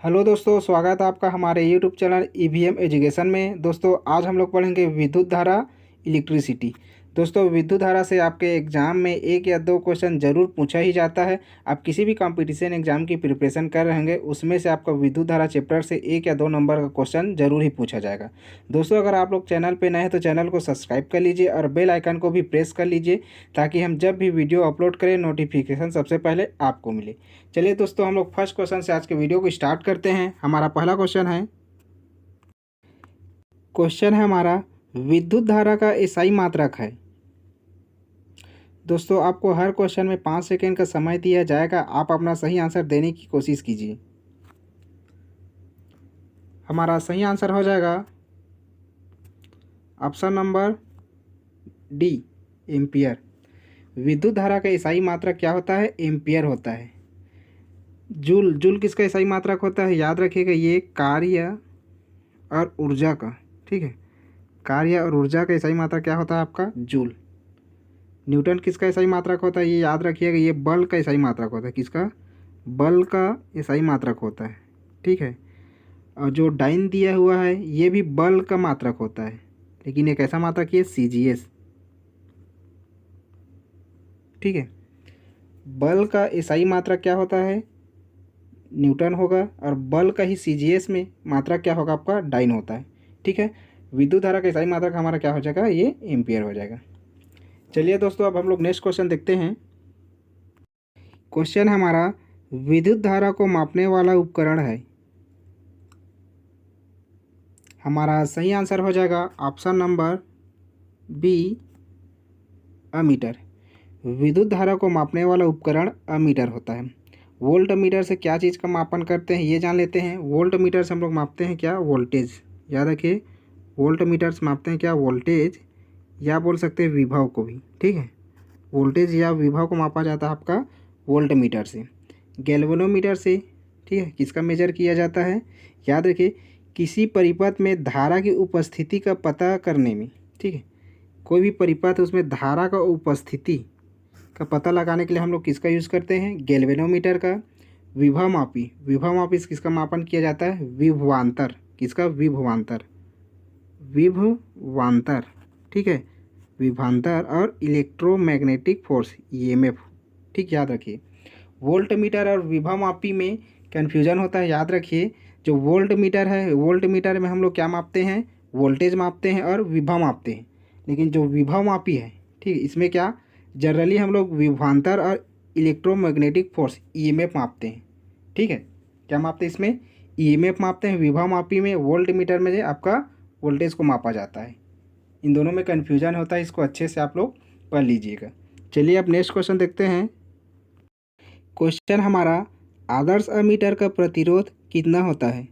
Hello दोस्तों, स्वागत है आपका हमारे यूट्यूब चैनल ईवीएम एजुकेशन में। दोस्तों आज हम लोग पढ़ेंगे विद्युत धारा, इलेक्ट्रिसिटी। दोस्तों विद्युत धारा से आपके एग्ज़ाम में एक या दो क्वेश्चन ज़रूर पूछा ही जाता है। आप किसी भी कंपटीशन एग्ज़ाम की प्रिपरेशन कर रहे होंगे, उसमें से आपका विद्युत धारा चैप्टर से एक या दो नंबर का क्वेश्चन ज़रूर ही पूछा जाएगा। दोस्तों अगर आप लोग चैनल पर नए हैं तो चैनल को सब्सक्राइब कर लीजिए और बेल आइकन को भी प्रेस कर लीजिए, ताकि हम जब भी वीडियो अपलोड करें नोटिफिकेशन सबसे पहले आपको मिले। चलिए दोस्तों, हम लोग फर्स्ट क्वेश्चन से आज के वीडियो को स्टार्ट करते हैं। हमारा पहला क्वेश्चन है हमारा, विद्युत धारा का एसआई मात्रक है। दोस्तों आपको हर क्वेश्चन में 5 सेकेंड का समय दिया जाएगा। आप अपना सही आंसर देने की कोशिश कीजिए। हमारा सही आंसर हो जाएगा ऑप्शन नंबर डी, एम्पियर। विद्युत धारा का एसआई मात्रक क्या होता है? एम्पियर होता है। जूल, जूल किसका एसआई मात्रक होता है? याद रखिएगा, ये कार्य और ऊर्जा का, ठीक है, कार्य और ऊर्जा का एसआई मात्रक क्या होता है आपका? जूल। न्यूटन किसका एसआई मात्रक होता है? ये याद रखिएगा, ये बल का एसआई मात्रक होता है। किसका? बल का एसआई मात्रक होता है, ठीक है। और जो डाइन दिया हुआ है ये भी बल का मात्रक होता है, लेकिन एक ऐसा मात्रक ये सीजीएस, ठीक है। बल का एसआई मात्रक क्या होता है? न्यूटन होगा, और बल का ही सीजीएस में मात्रक क्या होगा आपका? डाइन होता है, ठीक है। विद्युत धारा का एसआई मात्रक हमारा क्या हो जाएगा? ये एम्पियर हो जाएगा। चलिए दोस्तों, अब हम लोग नेक्स्ट क्वेश्चन देखते हैं। क्वेश्चन हमारा, विद्युत धारा को मापने वाला उपकरण है। हमारा सही आंसर हो जाएगा ऑप्शन नंबर बी, अमीटर। विद्युत धारा को मापने वाला उपकरण अमीटर होता है। वोल्ट मीटर से क्या चीज़ का मापन करते हैं ये जान लेते हैं। वोल्ट मीटर से हम लोग मापते हैं क्या? वोल्टेज। याद रखिए, वोल्ट मीटर से मापते हैं क्या? वोल्टेज, या बोल सकते हैं विभव को भी, ठीक है। वोल्टेज या विभव को मापा जाता है आपका वोल्ट मीटर से। गैल्वेनोमीटर से, ठीक है, किसका मेजर किया जाता है? याद रखिए, किसी परिपथ में धारा की उपस्थिति का पता करने में, ठीक है, कोई भी परिपथ उसमें धारा का उपस्थिति का पता लगाने के लिए हम लोग किसका यूज़ करते हैं? गैल्वेनोमीटर का। विभव मापी, विभव मापी से किसका मापन किया जाता है? विभवांतर। किसका? विभवांतर, विभवांतर, ठीक है, विभवांतर। और इलेक्ट्रोमैग्नेटिक फोर्स, ईएमएफ, ठीक, याद रखिए। वोल्ट मीटर और विभव मापी में कन्फ्यूजन होता है। याद रखिए, जो वोल्ट मीटर है, वोल्ट मीटर में हम लोग क्या मापते हैं? वोल्टेज मापते हैं और विभव मापते हैं। लेकिन जो विभव मापी है, ठीक है, इसमें क्या जनरली हम लोग विभवांतर और इलेक्ट्रोमैग्नेटिक फोर्स, ईएमएफ मापते हैं, ठीक है। क्या मापते हैं इसमें? ईएमएफ मापते हैं। विभव मापी में, वोल्ट मीटर में आपका वोल्टेज को मापा जाता है। इन दोनों में कन्फ्यूजन होता है, इसको अच्छे से आप लोग पढ़ लीजिएगा। चलिए अब नेक्स्ट क्वेश्चन देखते हैं। क्वेश्चन हमारा, आदर्श अमीटर का प्रतिरोध कितना होता है?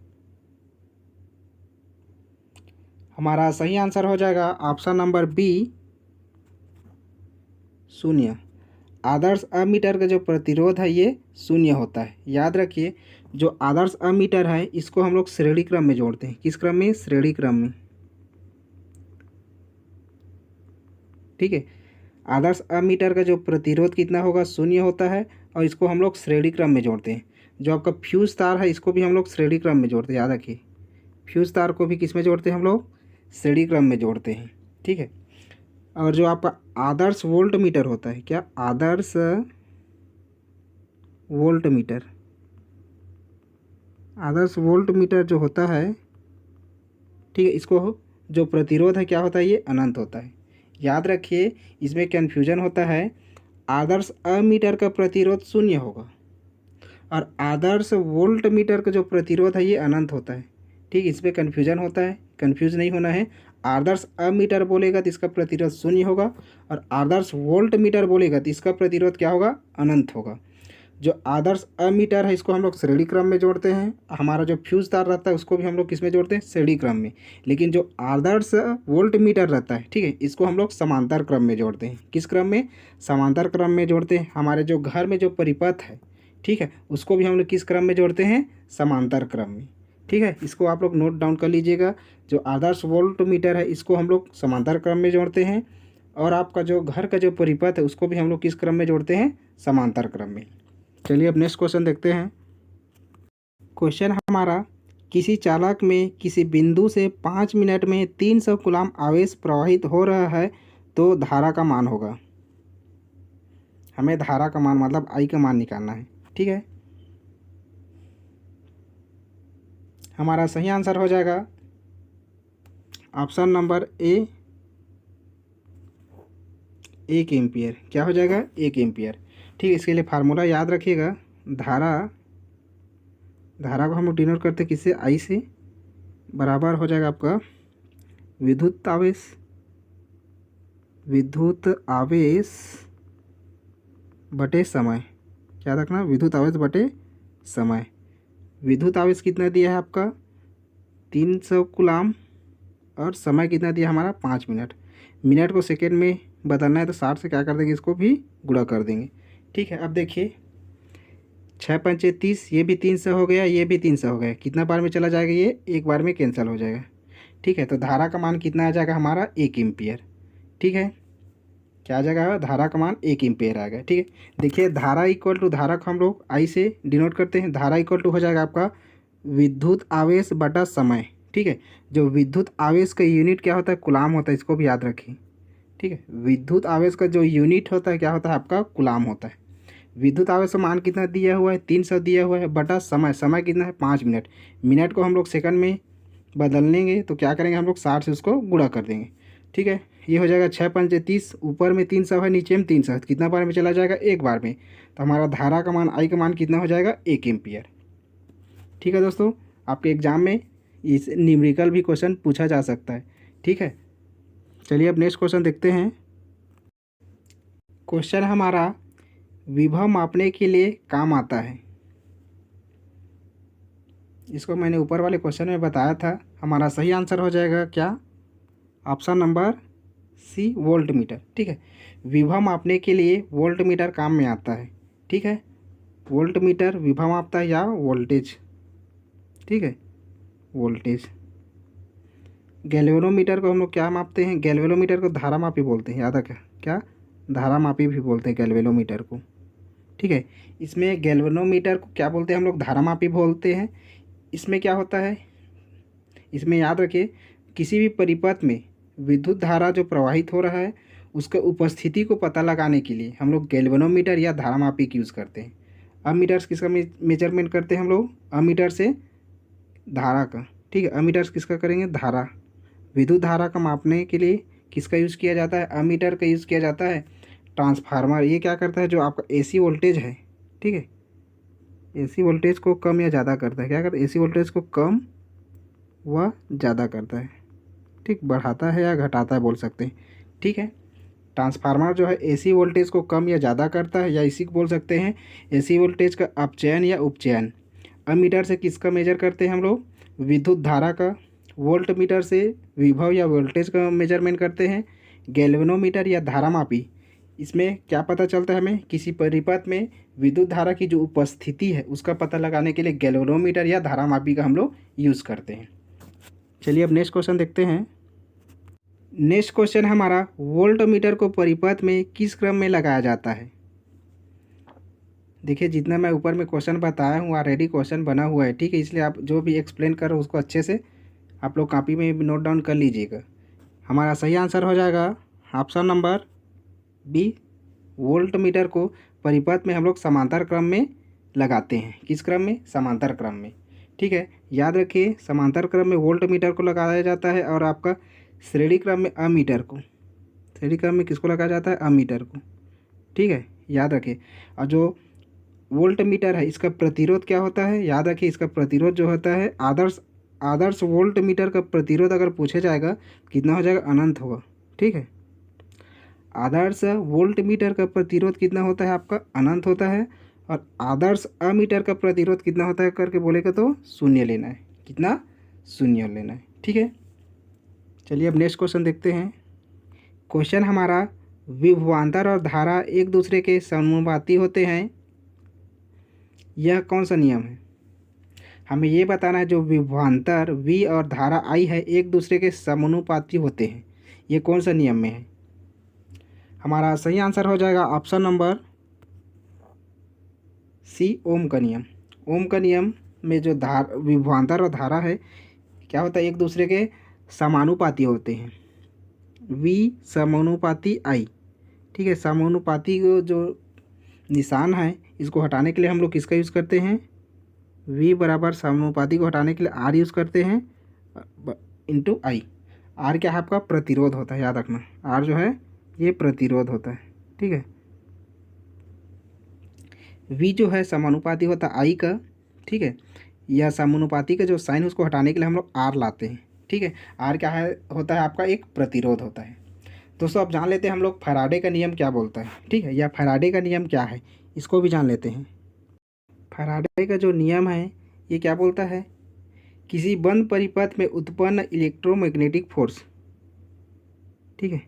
हमारा सही आंसर हो जाएगा ऑप्शन नंबर बी, 0। आदर्श अमीटर का जो प्रतिरोध है ये 0 होता है। याद रखिए, जो आदर्श अमीटर है इसको हम लोग श्रेणी क्रम में जोड़ते हैं। किस क्रम में? श्रेणी क्रम में, ठीक है। आदर्श अमीटर का जो प्रतिरोध कितना होगा? 0 होता है, और इसको हम लोग श्रेणी क्रम में जोड़ते हैं। जो आपका फ्यूज तार है इसको भी हम लोग श्रेणी क्रम में जोड़ते हैं। याद रखिए, फ्यूज तार को भी किस में जोड़ते हैं हम लोग? श्रेणी क्रम में जोड़ते हैं, ठीक है। और जो आपका आदर्श वोल्ट मीटर होता है, क्या? आदर्श वोल्ट मीटर, आदर्श वोल्ट मीटर जो होता है, ठीक है, इसको जो प्रतिरोध है क्या होता है? ये अनंत होता है। याद रखिए, इसमें कन्फ्यूजन होता है। आदर्श अमीटर का प्रतिरोध 0 होगा, और आदर्श वोल्ट मीटर का जो प्रतिरोध है ये अनंत होता है, ठीक। इस पर कन्फ्यूजन होता है, कन्फ्यूज नहीं होना है। आदर्श अमीटर बोलेगा तो इसका प्रतिरोध 0 होगा, और आदर्श वोल्ट मीटर बोलेगा तो इसका प्रतिरोध क्या होगा? अनंत होगा। जो आदर्श अमीटर है इसको हम लोग श्रेणी क्रम में जोड़ते हैं। हमारा जो फ्यूज तार रहता है उसको भी हम लोग किस में जोड़ते हैं? श्रेणी क्रम में। लेकिन जो आदर्श वोल्ट मीटर रहता है, ठीक है, इसको हम लोग समांतर क्रम में जोड़ते हैं। किस क्रम में? समांतर क्रम में जोड़ते हैं। हमारे जो घर में जो परिपथ है, ठीक है, उसको भी हम लोग किस क्रम में जोड़ते हैं? समांतर क्रम में, ठीक है। इसको आप लोग नोट डाउन कर लीजिएगा। जो आदर्श वोल्ट मीटर है इसको हम लोग समांतर क्रम में जोड़ते हैं, और आपका जो घर का जो परिपथ है उसको भी हम लोग किस क्रम में जोड़ते हैं? समांतर क्रम में। चलिए अब नेक्स्ट क्वेश्चन देखते हैं। क्वेश्चन हमारा, किसी चालक में किसी बिंदु से 5 मिनट में 300 कूलम आवेश प्रवाहित हो रहा है तो धारा का मान होगा। हमें धारा का मान मतलब आई का मान निकालना है। ठीक है, हमारा सही आंसर हो जाएगा ऑप्शन नंबर ए, 1 एम्पियर। क्या हो जाएगा? 1 एम्पियर। ठीक है, इसके लिए फार्मूला याद रखिएगा। धारा को हम लोग डिनोट करते किससे? आई से। बराबर हो जाएगा आपका विद्युत आवेश बटे समय। क्या रखना? विद्युत आवेश बटे समय। विद्युत आवेश कितना दिया है आपका? 300 कूलम, और समय कितना दिया हमारा? 5 मिनट। मिनट को सेकेंड में बदलना है तो 60 से क्या कर देंगे? इसको भी गुणा कर देंगे। ठीक है, अब देखिए 6 पंचे 30, ये भी 300 हो गया, ये भी 300 हो गया। कितना बार में चला जाएगा? ये एक बार में कैंसिल हो जाएगा। ठीक है, तो धारा का मान कितना आ जाएगा हमारा? 1 एम्पियर। ठीक है, क्या आ जाएगा? धारा का मान 1 एम्पियर आ गया। ठीक है, देखिए धारा इक्वल टू, धारा को हम लोग आई से डिनोट करते हैं। धारा इक्वल टू हो जाएगा आपका विद्युत आवेश बटा समय। ठीक है, जो विद्युत आवेश का यूनिट क्या होता है? कूलाम होता है, इसको भी याद रखिए। ठीक है, विद्युत आवेश का जो यूनिट होता है क्या होता है? आपका कूलाम होता है। विद्युत आवेश का मान कितना दिया हुआ है? 300 दिया हुआ है, बटा समय। समय कितना है? 5 मिनट। मिनट को हम लोग सेकंड में बदल लेंगे तो क्या करेंगे हम लोग? 60 से उसको गुणा कर देंगे। ठीक है, ये हो जाएगा 6 पंचे 30, ऊपर में 300 है, नीचे में 300। कितना बार में चला जाएगा? एक बार में। तो हमारा धारा का मान, आई का मान कितना हो जाएगा? 1 एम्पियर। ठीक है दोस्तों, आपके एग्जाम में इस न्यूमेरिकल भी क्वेश्चन पूछा जा सकता है। ठीक है, चलिए अब नेक्स्ट क्वेश्चन देखते हैं। क्वेश्चन हमारा, विभव मापने के लिए काम आता है। इसको मैंने ऊपर वाले क्वेश्चन में बताया था। हमारा सही आंसर हो जाएगा क्या? Option number C, voltmeter. ठीक है, विभव मापने के लिए वोल्ट मीटर काम में आता है। ठीक है, वोल्ट मीटर विभव मापता है या वोल्टेज। ठीक है, वोल्टेज। गैल्वेनोमीटर को हम लोग क्या मापते हैं? गैल्वेनोमीटर को धारा मापी बोलते हैं। याद रखें, क्या? धारा मापी भी बोलते हैं गैल्वेनोमीटर को। ठीक है, इसमें गैल्वेनोमीटर को क्या बोलते हैं हम लोग? धारा मापी बोलते हैं। इसमें क्या होता है? इसमें याद रखिए, किसी भी परिपथ में विद्युत धारा जो प्रवाहित हो रहा है उसका उपस्थिति को पता लगाने के लिए हम लोग गैल्वेनोमीटर या धारा मापी की यूज़ करते हैं। अमीटर्स किसका मेजरमेंट करते हैं हम लोग? अमीटर से धारा का। ठीक है, अमीटर्स किसका करेंगे? धारा। विद्युत धारा का मापने के लिए किसका यूज़ किया जाता है? अमीटर का यूज़ किया जाता है। ट्रांसफार्मर ये क्या करता है? जो आपका एसी वोल्टेज है, ठीक है, एसी वोल्टेज को कम या ज़्यादा करता है। क्या करता है? एसी वोल्टेज को कम व ज़्यादा करता है। ठीक, बढ़ाता है या घटाता है बोल सकते हैं। ठीक है, ट्रांसफार्मर जो है एसी वोल्टेज को कम या ज़्यादा करता है, या इसी को बोल सकते हैं एसी वोल्टेज का अपचयन या उपचयन। अमीटर से किसका मेजर करते हैं हम लोग? विद्युत धारा का। वोल्ट मीटर से विभव या वोल्टेज का मेजरमेंट करते हैं। गैल्वेनोमीटर या धारा मापी, इसमें क्या पता चलता है हमें? किसी परिपथ में विद्युत धारा की जो उपस्थिति है उसका पता लगाने के लिए गैल्वेनोमीटर या धारा मापी का हम लोग यूज़ करते हैं। चलिए अब नेक्स्ट क्वेश्चन देखते हैं। नेक्स्ट क्वेश्चन हमारा, वोल्ट मीटर को परिपथ में किस क्रम में लगाया जाता है? देखिए जितना मैं ऊपर में क्वेश्चन बताया हूँ ऑलरेडी क्वेश्चन बना हुआ है। ठीक है, इसलिए आप जो भी एक्सप्लेन कर रहे हो उसको अच्छे से आप लोग कॉपी में नोट डाउन कर लीजिएगा। हमारा सही आंसर हो जाएगा option number B, voltmeter को परिपथ में हम लोग समांतर क्रम में लगाते हैं। किस क्रम में? समांतर क्रम में। ठीक है, याद रखिए समांतर क्रम में वोल्ट मीटर को लगाया जाता है, और आपका श्रेणी क्रम में अमीटर को। श्रेणी क्रम में किसको लगाया जाता है? अमीटर को। ठीक है, याद रखिए। और जो वोल्ट मीटर है इसका प्रतिरोध क्या होता है? याद रखिए, इसका प्रतिरोध जो होता है आदर्श वोल्ट मीटर का प्रतिरोध अगर पूछा जाएगा कितना हो जाएगा? अनंत होगा। ठीक है, आदर्श वोल्ट मीटर का प्रतिरोध कितना होता है आपका? अनंत होता है। और आदर्श अमीटर का प्रतिरोध कितना होता है करके बोलेगा तो शून्य लेना है। कितना? शून्य लेना है। ठीक है, चलिए अब नेक्स्ट क्वेश्चन देखते हैं। क्वेश्चन हमारा, विभवांतर और धारा एक दूसरे के समानुपाती होते हैं, यह कौन सा नियम है? हमें ये बताना है जो विभवांतर V और धारा I है एक दूसरे के समानुपाती होते हैं, ये कौन सा नियम में है? हमारा सही आंसर हो जाएगा ऑप्शन नंबर सी, ओम का नियम। ओम का नियम में जो विभवांतर और धारा है क्या होता है, एक दूसरे के समानुपाती होते हैं। V समानुपाती I, ठीक है। समानुपाती को जो निशान है इसको हटाने के लिए हम लोग किसका यूज़ करते हैं, V बराबर समानुपाती को हटाने के लिए R यूज़ करते हैं इंटू I। R क्या है आपका प्रतिरोध होता है, याद रखना R जो है ये प्रतिरोध होता है, ठीक है। V जो है समानुपाती होता है I का, ठीक है। या समानुपाती का जो साइन है उसको हटाने के लिए हम लोग R लाते हैं, ठीक है। R क्या है होता है आपका एक प्रतिरोध होता है। दोस्तों अब जान लेते हैं हम लोग फैराडे का नियम क्या बोलता है, ठीक है, या फैराडे का नियम क्या है इसको भी जान लेते हैं। फैराडे का जो नियम है ये क्या बोलता है, किसी बंद परिपथ में उत्पन्न इलेक्ट्रोमैग्नेटिक फोर्स, ठीक है,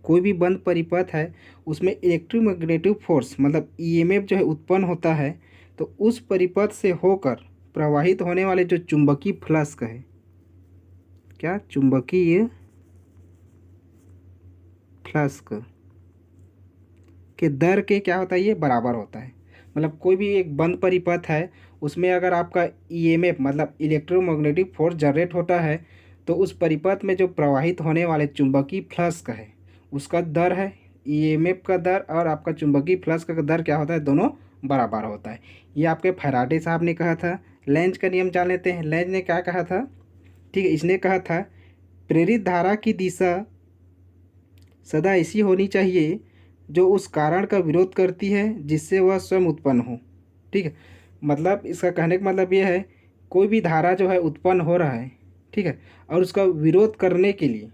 कोई भी बंद परिपथ है उसमें इलेक्ट्रोमैग्नेटिक फोर्स मतलब ईएमएफ जो है उत्पन्न होता है, तो उस परिपथ से होकर प्रवाहित होने वाले जो चुंबकीय फ्लक्स है, क्या चुंबकीय फ्लक्स के दर के क्या होता है ये बराबर होता है। मतलब कोई भी एक बंद परिपथ है उसमें अगर आपका ईएमएफ मतलब इलेक्ट्रोमैग्नेटिक फोर्स जनरेट होता है, तो उस परिपथ में जो प्रवाहित होने वाले चुंबकीय फ्लक्स है उसका दर है, ईएमएफ का दर और आपका चुंबकीय फ्लक्स का दर क्या होता है, दोनों बराबर होता है। ये आपके फैराडे साहब ने कहा था। लेंज का नियम जान लेते हैं। लेंज ने क्या कहा था, ठीक है, इसने कहा था प्रेरित धारा की दिशा सदा ऐसी होनी चाहिए जो उस कारण का विरोध करती है जिससे वह स्वयं उत्पन्न हो, ठीक है। मतलब इसका कहने का मतलब ये है कोई भी धारा जो है उत्पन्न हो रहा है, ठीक है, और उसका विरोध करने के लिए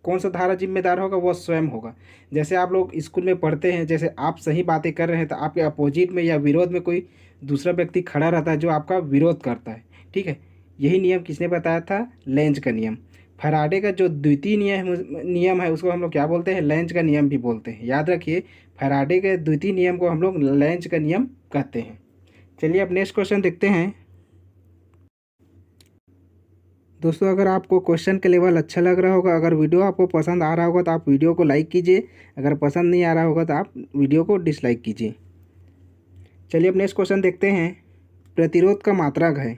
कौन सा धारा जिम्मेदार होगा, वह स्वयं होगा। जैसे आप लोग स्कूल में पढ़ते हैं, जैसे आप सही बातें कर रहे हैं तो आपके अपोजिट में या विरोध में कोई दूसरा व्यक्ति खड़ा रहता है जो आपका विरोध करता है, ठीक है। यही नियम किसने बताया था, लेंज का नियम। फैराडे का जो द्वितीय नियम है उसको हम लोग क्या बोलते हैं, लेंज का नियम भी बोलते हैं। याद रखिए फैराडे के द्वितीय नियम को हम लोग लेंज का नियम कहते हैं। चलिए अब नेक्स्ट क्वेश्चन देखते हैं। दोस्तों अगर आपको क्वेश्चन का लेवल अच्छा लग रहा होगा, अगर वीडियो आपको पसंद आ रहा होगा तो आप वीडियो को लाइक कीजिए, अगर पसंद नहीं आ रहा होगा तो आप वीडियो को डिसलाइक कीजिए। चलिए अब नेक्स्ट क्वेश्चन देखते हैं। प्रतिरोध का मात्रक है,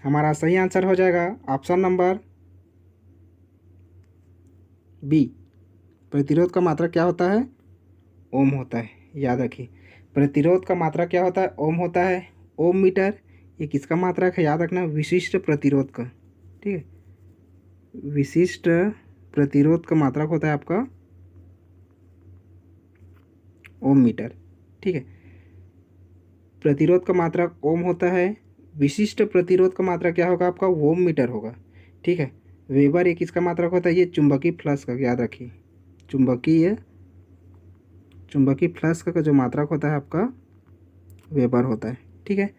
हमारा सही आंसर हो जाएगा ऑप्शन नंबर बी। प्रतिरोध का मात्रक क्या होता है, ओम होता है। याद रखिए प्रतिरोध का मात्रक क्या होता है, ओम होता है। ओम मीटर ये किसका मात्रक है, याद रखना विशिष्ट प्रतिरोध का, ठीक है। विशिष्ट प्रतिरोध का मात्रक होता है आपका ओम मीटर, ठीक है। प्रतिरोध का मात्रक ओम होता है, विशिष्ट प्रतिरोध का मात्रक क्या होगा आपका ओम मीटर होगा, ठीक है। वेबर ये किसका मात्रक होता है, ये चुंबकीय फ्लक्स का, याद रखिए चुंबकीय फ्लक्स का जो मात्रक होता है आपका वेबर होता है, ठीक है।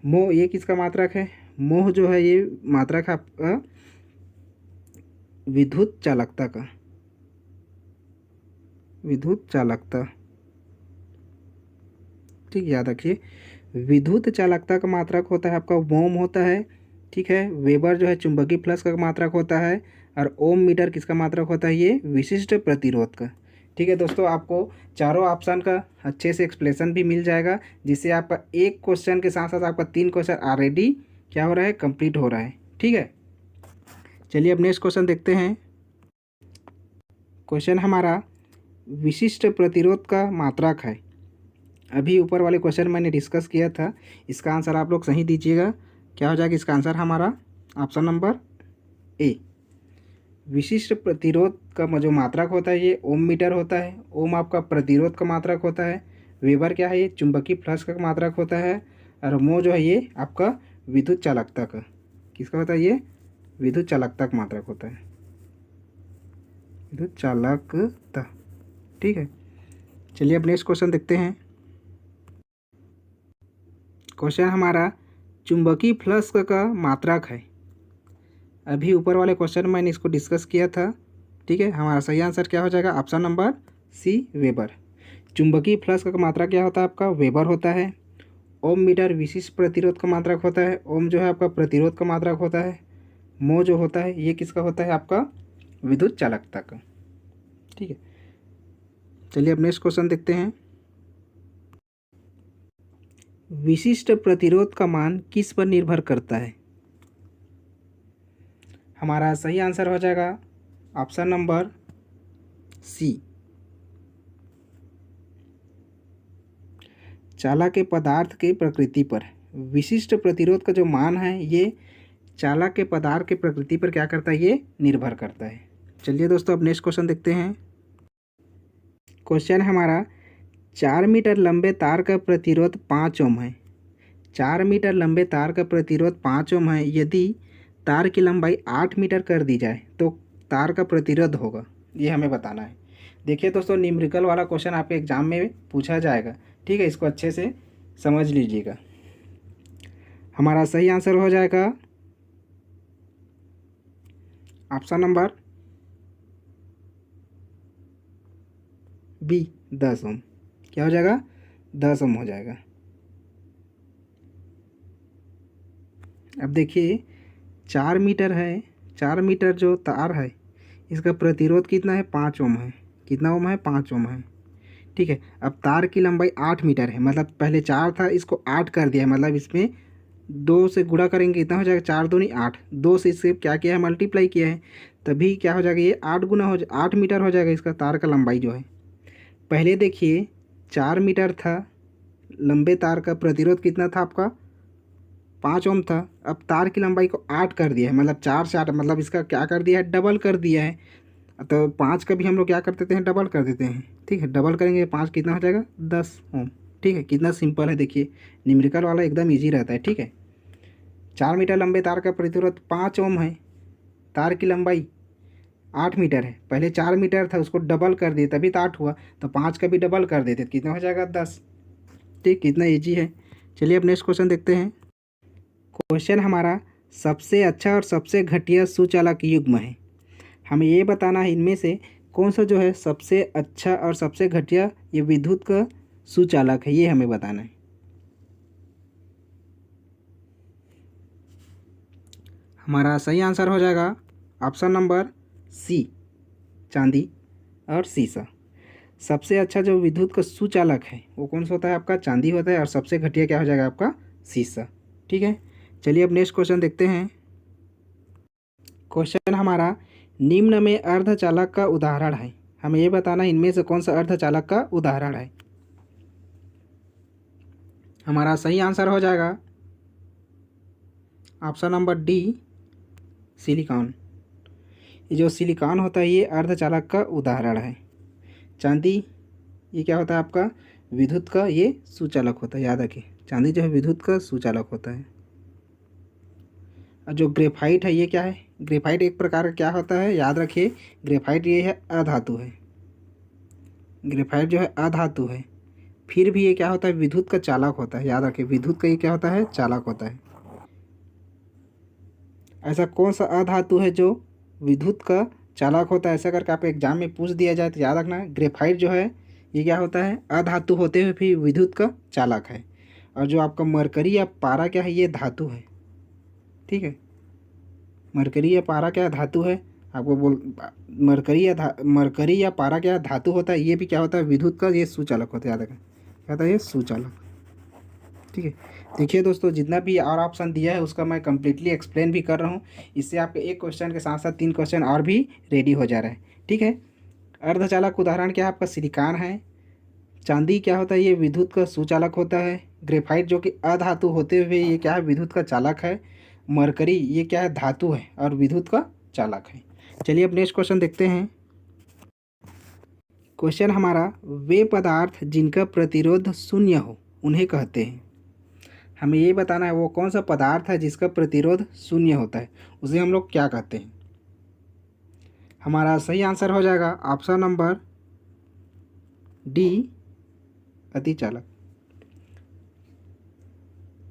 मोह ये किसका मात्रक है, मोह जो है ये मात्रक है आपका विद्युत चालकता, ठीक, याद रखिए विद्युत चालकता का मात्रक होता है आपका ओम होता है, ठीक है। वेबर जो है चुंबकीय फ्लक्स का मात्रक होता है, और ओम मीटर किसका मात्रक होता है, ये विशिष्ट प्रतिरोध का, ठीक है। दोस्तों आपको चारों ऑप्शन का अच्छे से एक्सप्लेनेशन भी मिल जाएगा, जिससे आपका एक क्वेश्चन के साथ साथ आपका 3 क्वेश्चन ऑलरेडी क्या हो रहा है, कंप्लीट हो रहा है, ठीक है। चलिए अब नेक्स्ट क्वेश्चन देखते हैं। क्वेश्चन हमारा विशिष्ट प्रतिरोध का मात्रक है। अभी ऊपर वाले क्वेश्चन मैंने डिस्कस किया था, इसका आंसर आप लोग सही दीजिएगा। क्या हो जाएगा इसका आंसर हमारा ऑप्शन नंबर ए। विशिष्ट प्रतिरोध का जो मात्रक होता है ये ओम मीटर होता है। ओम आपका प्रतिरोध का मात्रक होता है। वेबर क्या है, ये चुंबकीय फ्लक्स का मात्रक होता है। और मोह जो है ये आपका विद्युत चालकता का, किसका होता है, ये विद्युत चालकता का मात्रक होता है, विद्युत चालकता, ठीक है। चलिए अब नेक्स्ट क्वेश्चन देखते हैं। क्वेश्चन हमारा चुंबकीय फ्लक्स का मात्रक है। अभी ऊपर वाले क्वेश्चन में मैंने इसको डिस्कस किया था, ठीक है। हमारा सही आंसर क्या हो जाएगा ऑप्शन नंबर सी वेबर। चुंबकीय फ्लक्स का मात्रक क्या होता है आपका वेबर होता है। ओम मीटर विशिष्ट प्रतिरोध का मात्रक होता है। ओम जो है आपका प्रतिरोध का मात्रक होता है। मोह जो होता है ये किसका होता है आपका विद्युत चालकता का, ठीक है। चलिए अब नेक्स्ट क्वेश्चन देखते हैं। विशिष्ट प्रतिरोध का मान किस पर निर्भर करता है? हमारा सही आंसर हो जाएगा ऑप्शन नंबर सी, चालक के पदार्थ के प्रकृति पर। विशिष्ट प्रतिरोध का जो मान है ये चालक के पदार्थ के प्रकृति पर क्या करता है, ये निर्भर करता है। चलिए दोस्तों अब नेक्स्ट क्वेश्चन देखते हैं। क्वेश्चन हमारा 4 मीटर लंबे तार का प्रतिरोध 5 ओम है। 4 मीटर लंबे तार का प्रतिरोध 5 ओम है। यदि तार की लंबाई 8 मीटर कर दी जाए तो तार का प्रतिरोध होगा, ये हमें बताना है। देखिए दोस्तों, न्यूमेरिकल वाला क्वेश्चन आपके एग्जाम में पूछा जाएगा, ठीक है, इसको अच्छे से समझ लीजिएगा। हमारा सही आंसर हो जाएगा ऑप्शन नंबर बी, 10 ओम। क्या हो जाएगा, 10 ओम हो जाएगा। अब देखिए 4 मीटर है, 4 मीटर जो तार है इसका प्रतिरोध कितना है, 5 ओम है। कितना ओम है, 5 ओम है, ठीक है। अब तार की लंबाई 8 मीटर है, मतलब पहले 4 था, इसको 8 कर दिया है, मतलब इसमें 2 से गुणा करेंगे कितना हो जाएगा, 4 दूनी 8, 2 से इससे क्या किया है, मल्टीप्लाई किया है, तभी क्या हो जाएगा, ये 8 गुना 8 मीटर हो जाएगा इसका तार का लंबाई जो है। पहले देखिए 4 मीटर था, लंबे तार का प्रतिरोध कितना था आपका, 5 ओम था। अब तार की लंबाई को 8 कर दिया है, मतलब 4 से 8, मतलब इसका क्या कर दिया है, डबल कर दिया है। तो 5 का भी हम लोग क्या कर देते हैं, डबल कर देते हैं, ठीक है। डबल करेंगे 5 कितना हो जाएगा, 10 ओम, ठीक है। कितना सिंपल है, देखिए न्यूमेरिकल वाला एकदम ईजी रहता है, ठीक है। 4 मीटर लंबे तार का प्रतिरोध 5 ओम है, तार की लंबाई 8 मीटर है। पहले 4 मीटर था, उसको डबल कर दिए तभी तो 8 हुआ, तो 5 का भी डबल कर देते कितना हो जाएगा, 10, ठीक। कितना ईजी है। चलिए अब नेक्स्ट क्वेश्चन देखते हैं। क्वेश्चन हमारा सबसे अच्छा और सबसे घटिया सुचालक युग्म है। हमें ये बताना है इनमें से कौन सा जो है सबसे अच्छा और सबसे घटिया ये विद्युत का सुचालक है, ये हमें बताना है। हमारा सही आंसर हो जाएगा ऑप्शन नंबर सी, चांदी और सीसा। सबसे अच्छा जो विद्युत का सुचालक है वो कौन सा होता है, आपका चांदी होता है, और सबसे घटिया क्या हो जाएगा, आपका सीसा, ठीक है। चलिए अब नेक्स्ट क्वेश्चन देखते हैं। क्वेश्चन हमारा निम्न में अर्धचालक का उदाहरण है। हमें ये बताना है इनमें से कौन सा अर्धचालक का उदाहरण है। हमारा सही आंसर हो जाएगा ऑप्शन नंबर डी, सिलिकॉन। ये जो सिलिकॉन होता है ये अर्धचालक का उदाहरण है। चांदी ये क्या होता है, आपका विद्युत का ये सुचालक होता है, याद रखिए चांदी जो है विद्युत का सुचालक होता है। और जो ग्रेफाइट है ये क्या है, ग्रेफाइट एक प्रकार का क्या होता है, याद रखिए ग्रेफाइट ये है अधातु है। ग्रेफाइट जो है अधातु है, फिर भी ये क्या होता है, विद्युत का चालक होता है। याद रखिए विद्युत का ये क्या होता है, चालक होता है। ऐसा कौन सा अधातु है जो विद्युत का चालक होता है, ऐसा करके आप एग्जाम में पूछ दिया जाए तो याद रखना ग्रेफाइट जो है ये क्या होता है, अधातु होते हुए भी विद्युत का चालक है। और जो आपका मरकरी या पारा क्या है, ये धातु है, ठीक है। मरकरी या पारा क्या धातु है, आपको मरकरी या पारा क्या धातु होता है, ये भी क्या होता है, विद्युत का ये सुचालक होता है। याद रखें क्या होता है, ये सुचालक, ठीक है। देखिए दोस्तों, जितना भी और ऑप्शन दिया है उसका मैं कम्प्लीटली एक्सप्लेन भी कर रहा हूँ। इससे आपके एक क्वेश्चन के साथ साथ 3 क्वेश्चन और भी रेडी हो जा रहा है, ठीक है। अर्धचालक उदाहरण क्या है, आपका सिलिकॉन है। चांदी क्या होता है, ये विद्युत का सुचालक होता है। ग्रेफाइट जो कि अधातु होते हुए ये क्या है, विद्युत का चालक है। मरकरी ये क्या है, धातु है और विद्युत का चालक है। चलिए अब नेक्स्ट क्वेश्चन देखते हैं। क्वेश्चन हमारा वे पदार्थ जिनका प्रतिरोध शून्य हो उन्हें कहते हैं। हमें ये बताना है वो कौन सा पदार्थ है जिसका प्रतिरोध शून्य होता है, उसे हम लोग क्या कहते हैं। हमारा सही आंसर हो जाएगा ऑप्शन नंबर डी, अतिचालक।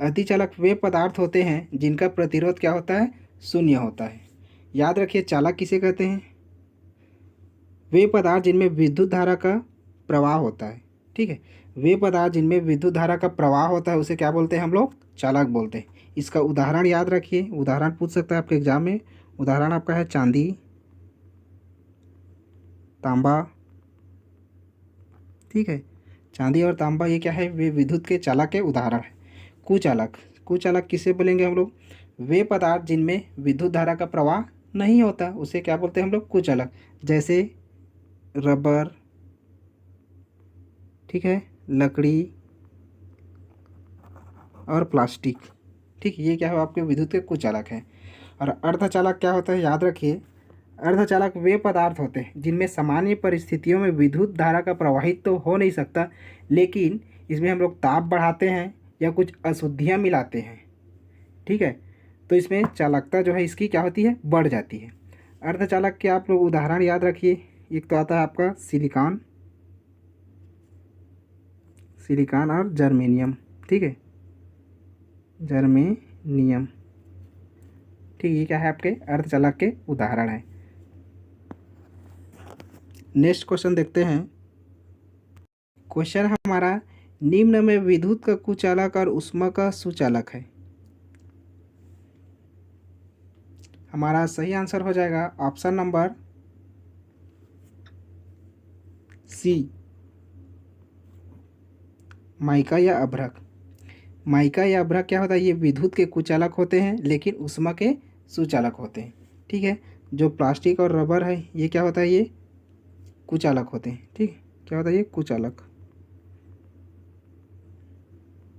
अतिचालक वे पदार्थ होते हैं जिनका प्रतिरोध क्या होता है, शून्य होता है। याद रखिए चालक किसे कहते हैं, वे पदार्थ जिनमें विद्युत धारा का प्रवाह होता है, ठीक है। वे पदार्थ जिनमें विद्युत धारा का प्रवाह होता है उसे क्या बोलते हैं, हम लोग चालक बोलते हैं। इसका उदाहरण याद रखिए, उदाहरण पूछ सकता है आपके एग्जाम में। उदाहरण आपका है चांदी, तांबा, ठीक है। चांदी और तांबा ये क्या है, वे विद्युत के चालक के उदाहरण है। कुचालक। कुचालक किसे बोलेंगे हम लोग? वे पदार्थ जिनमें विद्युत धारा का प्रवाह नहीं होता, उसे क्या बोलते हैं हम लोग? कुचालक। जैसे रबर, ठीक है, लकड़ी और प्लास्टिक। ठीक, ये क्या है? आपके विद्युत के कुचालक हैं। और अर्धचालक क्या होता है? याद रखिए, अर्धचालक वे पदार्थ होते हैं जिनमें सामान्य परिस्थितियों में विद्युत धारा का प्रवाहित तो हो नहीं सकता, लेकिन इसमें हम लोग ताप बढ़ाते हैं या कुछ अशुद्धियाँ मिलाते हैं, ठीक है, तो इसमें चालकता जो है इसकी क्या होती है? बढ़ जाती है। अर्धचालक के आप लोग उदाहरण याद रखिए। एक तो आता है आपका सिलिकॉन, सिलिकॉन और जर्मेनियम, ठीक है, जर्मेनियम। ठीक, ये क्या है? आपके अर्धचालक के उदाहरण है। नेक्स्ट क्वेश्चन देखते हैं। क्वेश्चन हमारा, निम्न में विद्युत का कुचालक और ऊष्मा का सुचालक है। हमारा सही आंसर हो जाएगा ऑप्शन नंबर सी, माइका या अभ्रक। माइका या अभ्रक क्या होता है? ये विद्युत के कुचालक होते हैं लेकिन ऊष्मा के सुचालक होते हैं, ठीक है। जो प्लास्टिक और रबर है ये क्या होता है? ये कुचालक होते हैं, ठीक है। क्या होता है? ये कुचालक,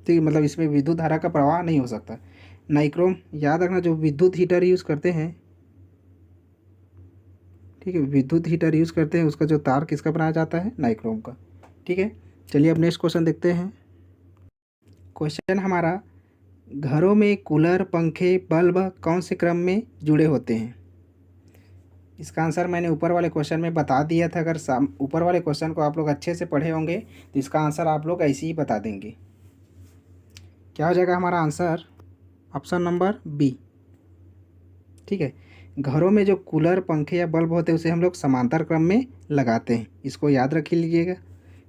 ठीक, मतलब इसमें विद्युत धारा का प्रवाह नहीं हो सकता। नाइक्रोम, याद रखना, जो विद्युत हीटर यूज़ करते हैं, ठीक है, विद्युत हीटर यूज़ करते हैं, उसका जो तार किसका बनाया जाता है? नाइक्रोम का, ठीक है। चलिए अब नेक्स्ट क्वेश्चन देखते हैं। क्वेश्चन हमारा, घरों में कूलर, पंखे, बल्ब कौन से क्रम में जुड़े होते हैं? इसका आंसर मैंने ऊपर वाले क्वेश्चन में बता दिया था। अगर ऊपर वाले क्वेश्चन को आप लोग अच्छे से पढ़े होंगे तो इसका आंसर आप लोग ऐसे ही बता देंगे। क्या हो जाएगा हमारा आंसर? ऑप्शन नंबर बी, ठीक है। घरों में जो कूलर, पंखे या बल्ब होते हैं उसे हम लोग समांतर क्रम में लगाते हैं, इसको याद रख लीजिएगा,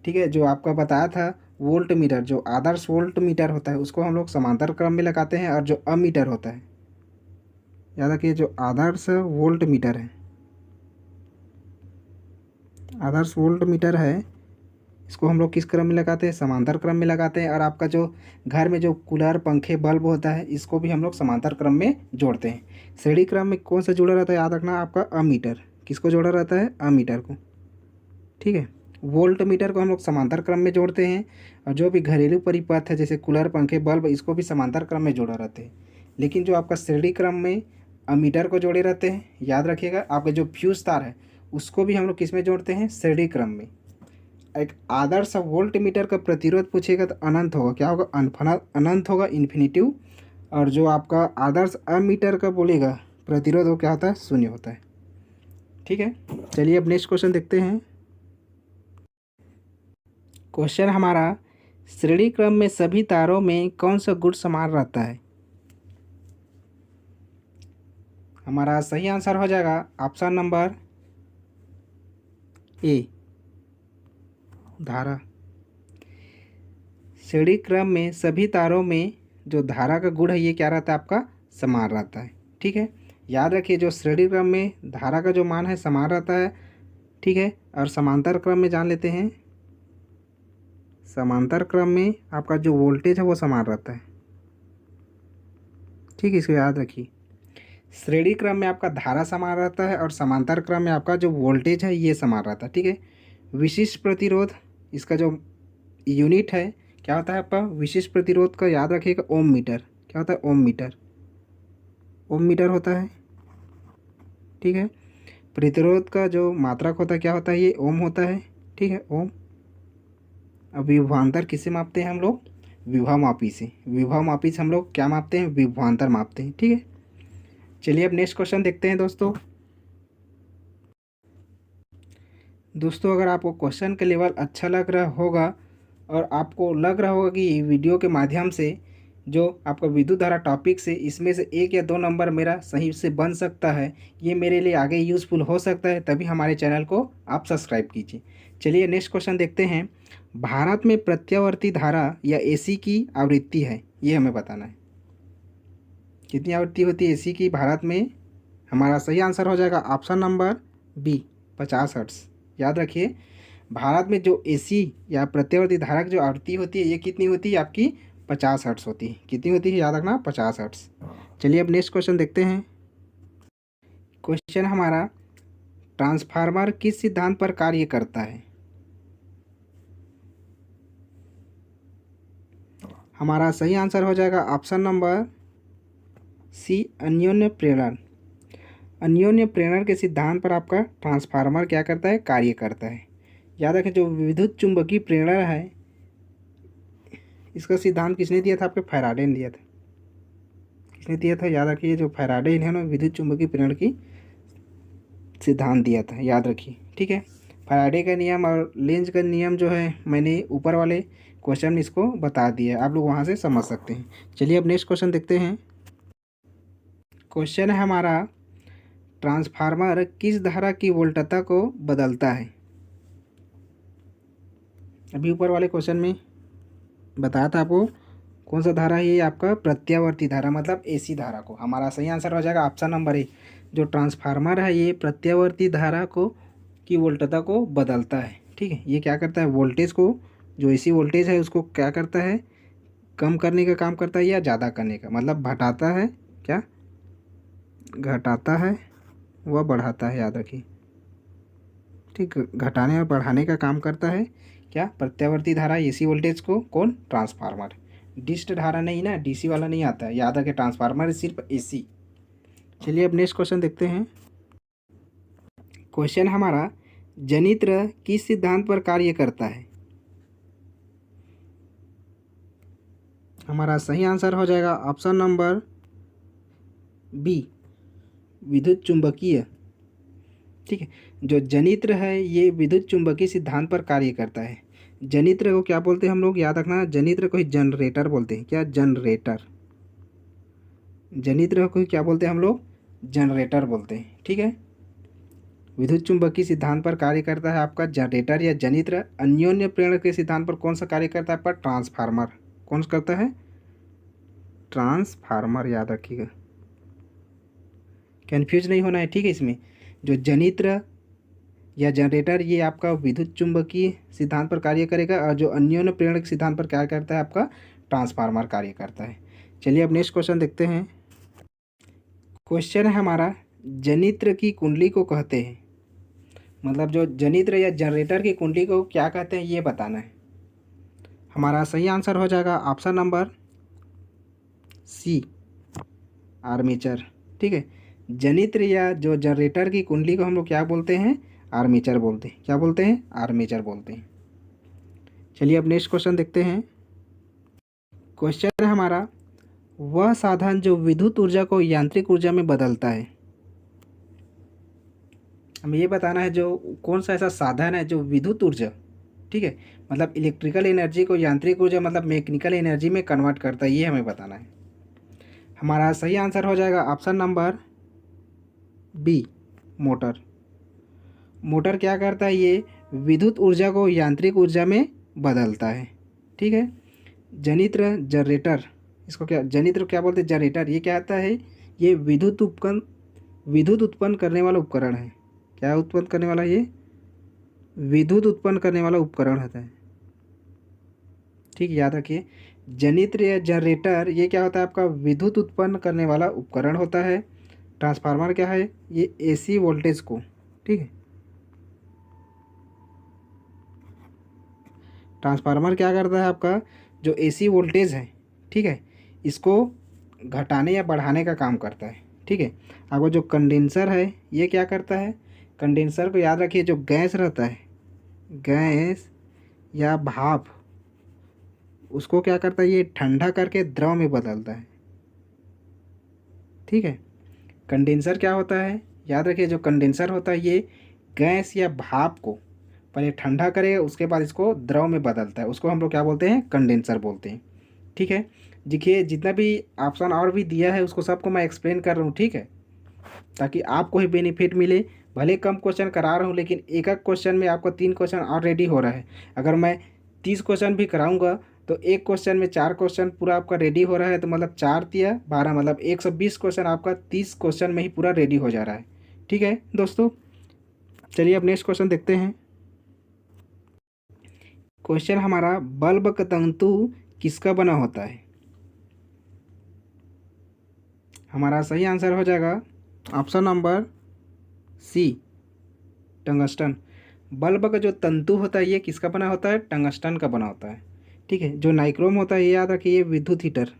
ठीक है। जो आपका बताया था वोल्ट मीटर, जो आदर्श वोल्ट मीटर होता है उसको हम लोग समांतर क्रम में लगाते हैं, और जो अमीटर होता है, याद रखिए, जो आदर्श वोल्ट मीटर है, आदर्श वोल्ट मीटर है, इसको हम लोग किस क्रम में लगाते हैं? समांतर क्रम में लगाते हैं। और आपका जो घर में जो कूलर, पंखे, बल्ब होता है इसको भी हम लोग समांतर क्रम में जोड़ते हैं। श्रेणी क्रम में कौन सा जुड़ा रहता है? याद रखना, आपका अमीटर। किसको जोड़ा रहता है? अमीटर को, ठीक है। वोल्ट मीटर को हम लोग समांतर क्रम में जोड़ते हैं, और जो भी घरेलू परिपथ है जैसे कूलर, पंखे, बल्ब, इसको भी समांतर क्रम में जोड़ा रहते हैं। लेकिन जो आपका श्रेणी क्रम में अमीटर को जोड़े रहते हैं, याद रखिएगा, आपका जो फ्यूज तार है उसको भी हम लोग किस में जोड़ते हैं? श्रेणी क्रम में। एक आदर्श वोल्ट मीटर का प्रतिरोध पूछेगा तो अनंत होगा। क्या होगा? अनंत होगा, इन्फिनिटिव। और जो आपका आदर्श अमीटर का बोलेगा प्रतिरोध, वो क्या होता है? शून्य होता है, ठीक है। चलिए अब नेक्स्ट क्वेश्चन देखते हैं। क्वेश्चन हमारा, श्रेणी क्रम में सभी तारों में कौन सा गुण समान रहता है? हमारा सही आंसर हो जाएगा ऑप्शन नंबर ए, धारा। श्रेणी क्रम में सभी तारों में जो धारा का गुण है ये क्या रहता है? आपका समान रहता है, ठीक है। याद रखिए, जो श्रेणी क्रम में धारा का जो मान है समान रहता है, ठीक है। और समांतर क्रम में जान लेते हैं, समांतर क्रम में आपका जो वोल्टेज है वो समान रहता है, ठीक है। इसको याद रखिए, श्रेणी क्रम में आपका धारा समान रहता है और समांतर क्रम में आपका जो वोल्टेज है ये समान रहता है, ठीक है। विशिष्ट प्रतिरोध, इसका जो यूनिट है क्या होता है आपका? विशिष्ट प्रतिरोध का याद रखिएगा ओम मीटर। क्या होता है? ओम मीटर, ओम मीटर होता है, ठीक है। प्रतिरोध का जो मात्रक होता है क्या होता है? ये ओम होता है, ठीक है, ओम। अब विभवांतर किससे मापते हैं हम लोग? विभवमापी से। विभवमापी से हम लोग क्या मापते हैं? विभवांतर मापते हैं, ठीक है। चलिए अब नेक्स्ट क्वेश्चन देखते हैं दोस्तों। दोस्तों, अगर आपको क्वेश्चन का लेवल अच्छा लग रहा होगा और आपको लग रहा होगा कि वीडियो के माध्यम से जो आपका विद्युत धारा टॉपिक से इसमें से 1 या 2 नंबर मेरा सही से बन सकता है, ये मेरे लिए आगे यूज़फुल हो सकता है, तभी हमारे चैनल को आप सब्सक्राइब कीजिए। चलिए नेक्स्ट क्वेश्चन देखते हैं। भारत में प्रत्यावर्ती धारा या एसी की आवृत्ति है, ये हमें बताना है। कितनी आवृत्ति होती है एसी की भारत में? हमारा सही आंसर हो जाएगा ऑप्शन नंबर बी, 50 हर्ट्ज। याद रखिए, भारत में जो एसी या प्रत्यावर्ती धारा की जो आवृत्ति होती है ये कितनी होती है? आपकी 50 हर्ट्स होती है। कितनी होती है याद रखना, 50 हर्ट्स। चलिए अब नेक्स्ट क्वेश्चन देखते हैं। क्वेश्चन हमारा, ट्रांसफार्मर किस सिद्धांत पर कार्य करता है? हमारा सही आंसर हो जाएगा ऑप्शन नंबर सी, अन्योन्य प्रेरण। अन्योन्य प्रेरण के सिद्धांत पर आपका ट्रांसफार्मर क्या करता है, कार्य करता है। याद रखें, जो विद्युत चुंबकीय प्रेरण है इसका सिद्धांत किसने दिया था? आपके फैराडे ने दिया था। किसने दिया था? याद रखिए, जो फैराडे ने ना विद्युत चुंबकीय प्रेरण की सिद्धांत दिया था, याद रखिए। ठीक है, फैराडे का नियम और लेंज का नियम जो है मैंने ऊपर वाले क्वेश्चन में इसको बता दिया है, आप लोग वहाँ से समझ सकते हैं। चलिए अब नेक्स्ट क्वेश्चन देखते हैं। क्वेश्चन है हमारा, ट्रांसफार्मर किस धारा की वोल्टता को बदलता है? अभी ऊपर वाले क्वेश्चन में बताया था आपको कौन सा धारा है, ये आपका प्रत्यावर्ती धारा मतलब एसी धारा को। हमारा सही आंसर हो जाएगा ऑप्शन नंबर ए, जो ट्रांसफार्मर है ये प्रत्यावर्ती धारा को की वोल्टता को बदलता है। ठीक है, ये क्या करता है, वोल्टेज को, जो एसी वोल्टेज है उसको क्या करता है, कम करने का काम करता है या ज़्यादा करने का, मतलब घटाता है, क्या घटाता है वह बढ़ाता है, याद रखिए। ठीक, घटाने और बढ़ाने का काम करता है क्या, प्रत्यावर्ती धारा एसी वोल्टेज को। कौन? ट्रांसफार्मर। डिस्ट धारा नहीं ना, डीसी वाला नहीं आता है, याद रखें, ट्रांसफार्मर सिर्फ एसी। चलिए अब नेक्स्ट क्वेश्चन देखते हैं। क्वेश्चन हमारा, जनित्र किस सिद्धांत पर कार्य करता है? हमारा सही आंसर हो जाएगा ऑप्शन नंबर बी, विद्युत चुंबकीय। ठीक है, जो जनित्र है ये विद्युत चुंबकीय सिद्धांत पर कार्य करता है। जनित्र को क्या बोलते हैं हम लोग, याद रखना, जनित्र को ही जनरेटर बोलते हैं। क्या? जनरेटर। जनित्र को ही क्या बोलते हैं हम लोग, जनरेटर बोलते हैं। ठीक है, विद्युत चुंबकीय सिद्धांत पर कार्य करता है आपका जनरेटर या जनित्र। अन्योन्य प्रेरण के सिद्धांत पर कौन सा कार्य करता है आपका, ट्रांसफार्मर। कौन सा करता है, ट्रांसफार्मर, याद रखिएगा, कन्फ्यूज नहीं होना है। ठीक है, इसमें जो जनित्र या जनरेटर ये आपका विद्युत चुंबकीय सिद्धांत पर कार्य करेगा, और जो अन्योन्य प्रेरण के सिद्धांत पर क्या करता है आपका, ट्रांसफार्मर कार्य करता है। चलिए अब नेक्स्ट क्वेश्चन देखते हैं। क्वेश्चन है हमारा, जनित्र की कुंडली को कहते हैं, मतलब जो जनित्र या जनरेटर की कुंडली को क्या कहते हैं ये बताना है। हमारा सही आंसर हो जाएगा ऑप्शन नंबर सी, आर्मेचर। ठीक है, जनित्र या जो जनरेटर की कुंडली को हम लोग क्या बोलते हैं, आर्मेचर बोलते हैं। क्या बोलते हैं, आर्मेचर बोलते हैं। चलिए अब नेक्स्ट क्वेश्चन देखते हैं। क्वेश्चन है हमारा, वह साधन जो विद्युत ऊर्जा को यांत्रिक ऊर्जा में बदलता है। हमें ये बताना है जो कौन सा ऐसा साधन है जो विद्युत ऊर्जा, ठीक है, मतलब इलेक्ट्रिकल एनर्जी को यांत्रिक ऊर्जा मतलब मैकेनिकल एनर्जी में कन्वर्ट करता है, ये हमें बताना है। हमारा सही आंसर हो जाएगा option number B, motor. Motor क्या करता है, ये विद्युत ऊर्जा को यांत्रिक ऊर्जा में बदलता है। ठीक है, जनित्र, जनरेटर, इसको क्या जनित्र क्या बोलते हैं, जनरेटर, ये क्या आता है, ये विद्युत उत्पन्न करने वाला उपकरण है। क्या उत्पन्न करने वाला, ये विद्युत उत्पन्न करने वाला उपकरण होता है। ठीक, याद रखिए, जनित्र या जनरेटर ये क्या होता है आपका, विद्युत उत्पन्न करने वाला उपकरण होता है। ट्रांसफार्मर क्या है, ये एसी वोल्टेज को, ठीक है, ट्रांसफार्मर क्या करता है आपका, जो एसी वोल्टेज है, ठीक है, इसको घटाने या बढ़ाने का काम करता है। ठीक है, आपको जो कंडेंसर है ये क्या करता है, कंडेंसर को याद रखिए, जो गैस रहता है, गैस या भाप, उसको क्या करता है, ये ठंडा करके द्रव में बदलता है। ठीक है, कंडेंसर क्या होता है, याद रखिए, जो कंडेंसर होता है ये गैस या भाप को पहले ठंडा करेगा, उसके बाद इसको द्रव में बदलता है, उसको हम लोग क्या बोलते हैं, कंडेंसर बोलते हैं। ठीक है, देखिए जितना भी ऑप्शन और भी दिया है उसको सबको मैं एक्सप्लेन कर रहा हूँ, ठीक है, ताकि आपको ही बेनिफिट मिले। भले कम क्वेश्चन करा रहा हूँ लेकिन एक एक क्वेश्चन में आपको 3 क्वेश्चन और रेडी हो रहा है। अगर मैं 30 क्वेश्चन भी कराऊंगा तो एक क्वेश्चन में 4 क्वेश्चन पूरा आपका रेडी हो रहा है, तो मतलब 4 तिया 12, मतलब 120 क्वेश्चन आपका 30 क्वेश्चन में ही पूरा रेडी हो जा रहा है। ठीक है दोस्तों, चलिए अब नेक्स्ट क्वेश्चन देखते हैं। क्वेश्चन हमारा, बल्ब का तंतु किसका बना होता है? हमारा सही आंसर हो जाएगा option number C, tungsten. Bulb का जो तंतु होता है ये किसका बना होता है? टंगस्टन का बना होता है। ठीक है, जो नाइक्रोम होता है ये याद रखिए, ये विद्युत हीटर।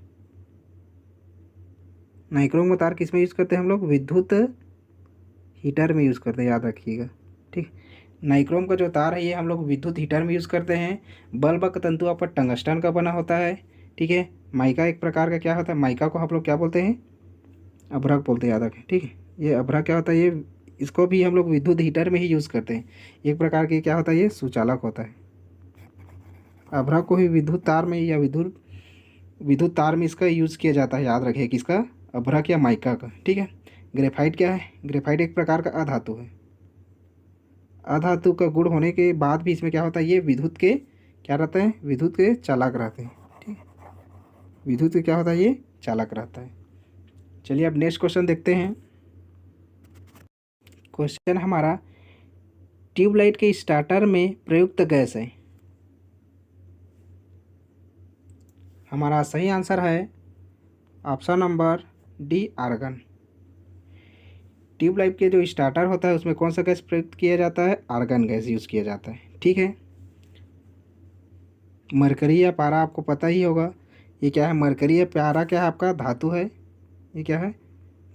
नाइक्रोम का तार किस में यूज़ करते हैं हम लोग? विद्युत हीटर में यूज़ करते हैं, याद रखिएगा। ठीक, नाइक्रोम का जो तार है ये हम लोग विद्युत हीटर में यूज़ करते हैं। बल्ब का तंतु आपका टंगस्टन का बना होता है। ठीक है, माइका एक प्रकार का क्या होता है? माइका को हम लोग क्या बोलते हैं? अभ्रक बोलते हैं, याद रखें। ठीक है, ये अभ्रक क्या होता है? ये इसको भी हम लोग विद्युत हीटर में ही यूज़ करते हैं। एक प्रकार के क्या होता है? ये सुचालक होता है। अभ्रक को ही विद्युत तार में या विद्युत तार में इसका यूज़ किया जाता है, याद रखिए। किसका? अभ्रक या माइका का। ठीक है, ग्रेफाइट क्या है? ग्रेफाइट एक प्रकार का अधातु है। अधातु का गुण होने के बाद भी इसमें क्या होता है? ये विद्युत के क्या रहता है? विद्युत के चालक रहते हैं। ठीक, विद्युत के क्या होता है? ये चालक रहता है। चलिए अब नेक्स्ट क्वेश्चन देखते हैं। क्वेश्चन हमारा, ट्यूबलाइट के स्टार्टर में प्रयुक्त गैस है। हमारा सही आंसर है option number D, argon. Tube light के जो स्टार्टर होता है उसमें कौन सा गैस प्रयुक्त किया जाता है? आर्गन गैस यूज़ किया जाता है। ठीक है, मरकरी या पारा आपको पता ही होगा, ये क्या है? मरकरी या पारा क्या है? आपका धातु है। ये क्या है?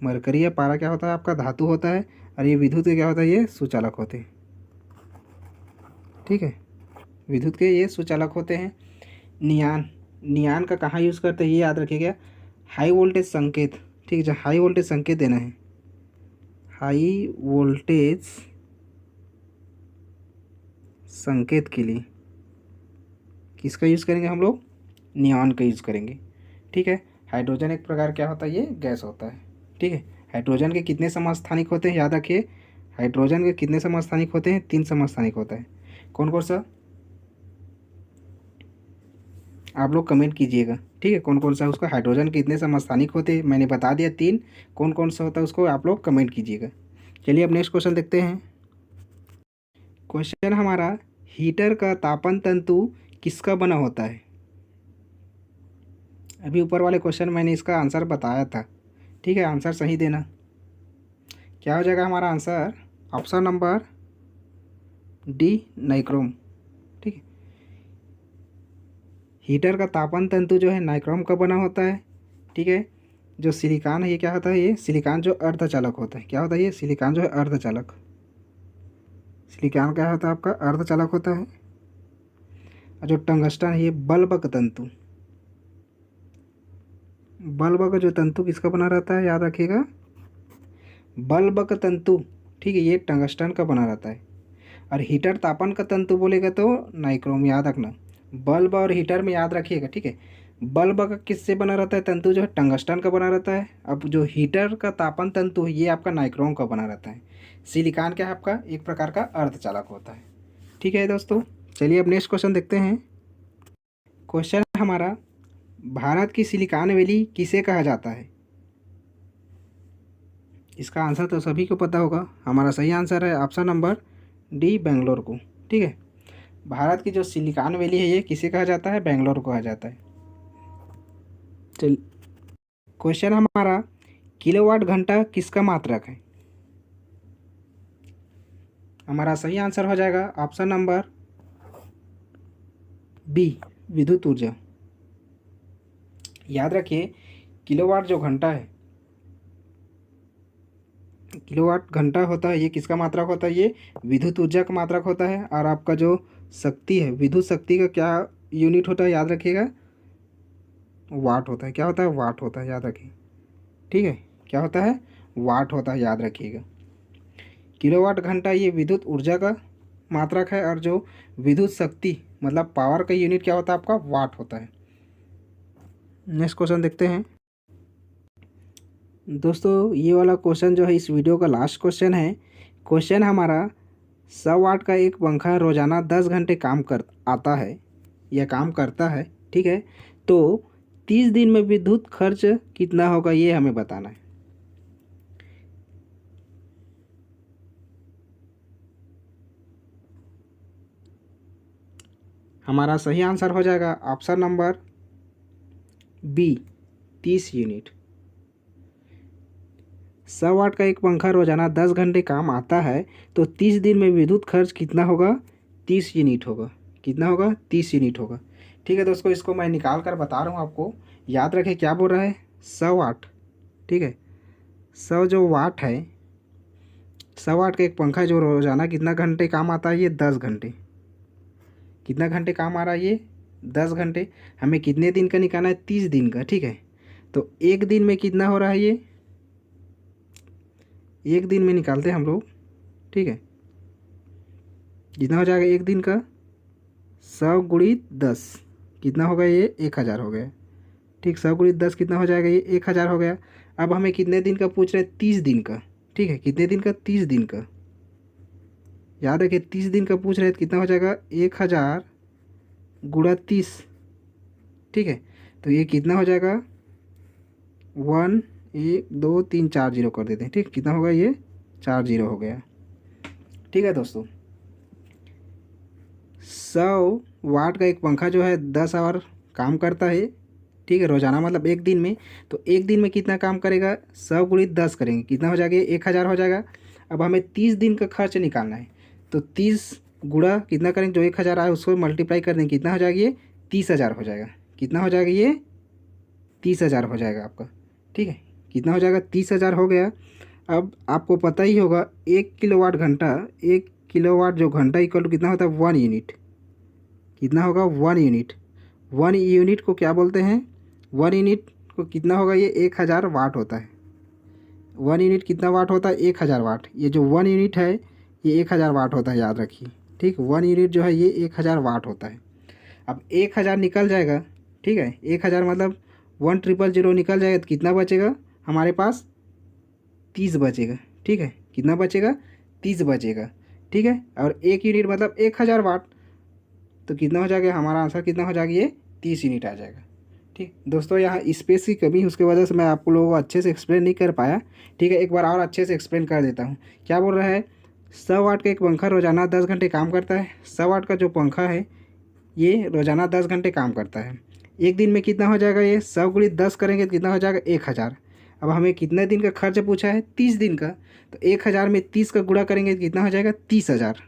मरकरी या पारा क्या होता है? आपका धातु होता है। और ये विद्युत के क्या होता है? ये सुचालक होते हैं। ठीक है, विद्युत के ये सुचालक होते हैं। नियान, नियान का कहाँ यूज़ करते हैं ये याद रखिएगा। हाई वोल्टेज संकेत। ठीक है, जहाँ हाई वोल्टेज संकेत देना है, हाई वोल्टेज संकेत के लिए किसका यूज़ करेंगे हम लोग? नियॉन का यूज़ करेंगे। ठीक है, हाइड्रोजन एक प्रकार क्या होता है? ये गैस होता है। ठीक है, हाइड्रोजन के कितने समस्थानिक होते हैं? याद रखिए, हाइड्रोजन के कितने समस्थानिक होते हैं? 3 समस्थानिक होता है। कौन कौन सा? आप लोग कमेंट कीजिएगा। ठीक है, कौन कौन सा उसका हाइड्रोजन के कितने समस्थानिक होते हैं? मैंने बता दिया 3। कौन कौन सा होता है उसको आप लोग कमेंट कीजिएगा। चलिए अब नेक्स्ट क्वेश्चन देखते हैं। क्वेश्चन हमारा, हीटर का तापन तंतु किसका बना होता है? अभी ऊपर वाले क्वेश्चन मैंने इसका आंसर बताया था। ठीक है, आंसर सही देना। क्या हो जाएगा हमारा answer? Option number D, nichrome. ठीक है, हीटर का तापन तंतु जो है नाइक्रोम का बना होता है। ठीक है, जो सिलिकॉन है ये क्या होता है? ये सिलिकॉन जो अर्धचालक होता है। क्या होता है? ये सिलिकॉन जो है अर्धचालक। सिलिकॉन क्या होता है? आपका अर्धचालक होता है। और जो टंगस्टन है ये बल्बक तंतु। बल्ब का जो तंतु किसका बना रहता है? याद रखिएगा, बल्ब का तंतु। ठीक है, ये टंगस्टन का बना रहता है। और हीटर तापन का तंतु बोलेगा तो नाइक्रोम, याद रखना। बल्ब और हीटर में याद रखिएगा। ठीक है, बल्ब का किससे बना रहता है? तंतु जो है टंगस्टन का बना रहता है। अब जो हीटर का तापन तंतु है ये आपका नाइक्रोम का बना रहता है। सिलिकॉन क्या है? आपका एक प्रकार का अर्धचालक होता है। ठीक है दोस्तों, चलिए अब नेक्स्ट क्वेश्चन देखते हैं। क्वेश्चन हमारा, भारत की सिलिकॉन वैली किसे कहा जाता है? इसका आंसर तो सभी को पता होगा। हमारा सही आंसर है ऑप्शन नंबर डी, बेंगलोर को। ठीक है, भारत की जो सिलिकॉन वैली है ये किसे कहा जाता है? बेंगलोर को कहा जाता है। चल, क्वेश्चन हमारा, किलोवाट घंटा किसका मात्रक है? हमारा सही आंसर हो जाएगा ऑप्शन नंबर बी, विद्युत ऊर्जा। याद रखिए, किलोवाट जो घंटा है, किलोवाट घंटा होता है ये किसका मात्रक होता है? ये विद्युत ऊर्जा का मात्रक होता है। और आपका जो शक्ति है, विद्युत शक्ति का क्या यूनिट होता है? याद रखिएगा, वाट होता है। क्या होता है? वाट होता है, याद रखिए। ठीक है, क्या होता है? वाट होता है, याद रखिएगा। किलोवाट घंटा ये विद्युत ऊर्जा का मात्रक है। और जो विद्युत शक्ति मतलब पावर का यूनिट क्या होता है? आपका वाट होता है। नेक्स्ट क्वेश्चन देखते हैं। दोस्तों ये वाला क्वेश्चन जो है इस वीडियो का लास्ट क्वेश्चन है। क्वेश्चन हमारा, 100 वाट का एक पंखा रोजाना 10 घंटे काम कर आता है या काम करता है। ठीक है, तो 30 दिन में विद्युत खर्च कितना होगा ये हमें बताना है। हमारा सही आंसर हो जाएगा ऑप्शन नंबर बी 30 यूनिट। 100 वाट का एक पंखा रोजाना 10 घंटे काम आता है तो 30 दिन में विद्युत खर्च कितना होगा? 30 यूनिट होगा। कितना होगा? 30 यूनिट होगा। ठीक है दोस्तों, इसको मैं निकाल कर बता रहा हूँ आपको। याद रखें क्या बोल रहा है? 100 वाट। ठीक है, 100 जो वाट है, 100 वाट का एक पंखा जो रोजाना कितना घंटे काम आता है? ये 10 घंटे। कितना घंटे काम आ रहा है? ये 10 घंटे। हमें कितने दिन का निकालना है? 30 दिन का। ठीक है, तो एक दिन में कितना हो रहा है? ये एक दिन में निकालते हैं हम लोग। ठीक है, कितना हो जाएगा एक दिन का? 100 गुणित 10 कितना होगा? ये 1000 हो गया। ठीक, 100 गुणित 10 कितना हो जाएगा? ये 1000 हो गया। अब हमें कितने दिन का पूछ रहे हैं? 30 दिन का। ठीक है, कितने दिन का? 30 दिन का। याद है कि 30 दिन का पूछ रहे हैं तो कितना हो जाएगा? 1000 गुणा 30। ठीक है, तो ये कितना हो जाएगा? 1 1 2 3 4 जीरो कर देते हैं। ठीक, कितना होगा? ये 4 जीरो हो गया। ठीक है दोस्तों, 100 वाट का एक पंखा जो है 10 आवर काम करता है। ठीक है, रोज़ाना मतलब एक दिन में। तो एक दिन में कितना काम करेगा? 100 गुणित 10 करेंगे, कितना हो जाएगा? 1000 हो जाएगा। अब हमें 30 दिन का खर्च निकालना है, तो 30 गुणा कितना करेंगे? जो 1000 आए उसको मल्टीप्लाई कर देंगे, कितना हो जाएगा? ये 30,000 हो जाएगा। कितना हो जाएगा? ये 30,000 हो जाएगा आपका। ठीक है, कितना हो जाएगा? 30,000 हो गया। अब आपको पता ही होगा 1 किलोवाट घंटा, 1 किलोवाट जो घंटा इक्वल टू कितना होता है? 1 यूनिट। कितना होगा? 1 यूनिट। 1 यूनिट को क्या बोलते हैं? 1 यूनिट को कितना होगा? ये 1000 वाट होता है। 1 यूनिट कितना वाट होता है? 1000 वाट। ये जो 1 यूनिट है ये 1000 वाट होता है, याद रखिए। ठीक, 1 यूनिट जो है ये 1000 वाट होता है। अब 1000 निकल जाएगा। ठीक है, 1000 मतलब 1000 निकल जाएगा तो कितना बचेगा हमारे पास? 30 बचेगा। ठीक है, कितना बचेगा? 30 बचेगा। ठीक है, और 1 यूनिट मतलब 1000 वाट, तो कितना हो जाएगा? हमारा आंसर कितना हो जाएगा? ये 30 यूनिट आ जाएगा। ठीक दोस्तों, यहाँ स्पेस की कमी उसके वजह से मैं आप लोगों को अच्छे से एक्सप्लेन नहीं कर पाया। ठीक है, एक बार और अच्छे से एक्सप्लेन कर देता हूँ। क्या बोल रहा है? 100 वाट का एक पंखा रोज़ाना 10 घंटे काम करता है। 100 वाट का जो पंखा है ये रोज़ाना 10 घंटे काम करता है। एक दिन में कितना हो जाएगा? ये 100 गुणित 10 करेंगे तो कितना हो जाएगा? 1000। अब हमें कितने दिन का खर्च पूछा है? 30 दिन का। तो 1000 में 30 का गुणा करेंगे तो कितना हो जाएगा? 30,000।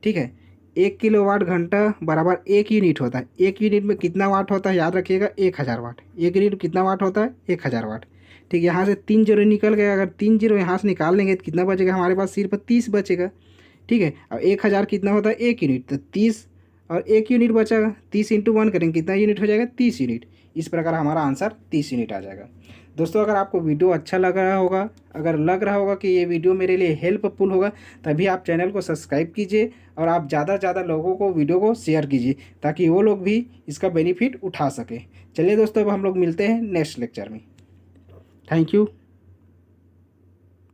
ठीक है, 1 किलोवाट घंटा बराबर 1 यूनिट होता है। 1 यूनिट में कितना वाट होता है? याद रखिएगा, 1000 वाट। 1 यूनिट कितना वाट होता है? 1000 वाट। ठीक, यहाँ से 3 जीरो निकल गया। अगर 3 जीरो यहाँ से निकाल लेंगे तो कितना बचेगा हमारे पास? सिर्फ 30 बचेगा। ठीक है, अब 1000 कितना होता है? 1 यूनिट, तो 30 और 1 यूनिट बचेगा। 30 इंटू 1 करेंगे, कितना यूनिट हो जाएगा? 30 यूनिट। इस प्रकार हमारा आंसर 30 यूनिट आ जाएगा। दोस्तों, अगर आपको वीडियो अच्छा लग रहा होगा, अगर लग रहा होगा कि ये वीडियो मेरे लिए हेल्पफुल होगा, तभी आप चैनल को सब्सक्राइब कीजिए और आप ज़्यादा से ज़्यादा लोगों को वीडियो को शेयर कीजिए ताकि वो लोग भी इसका बेनिफिट उठा सकें। चलिए दोस्तों, अब हम लोग मिलते हैं नेक्स्ट लेक्चर में। Thank you.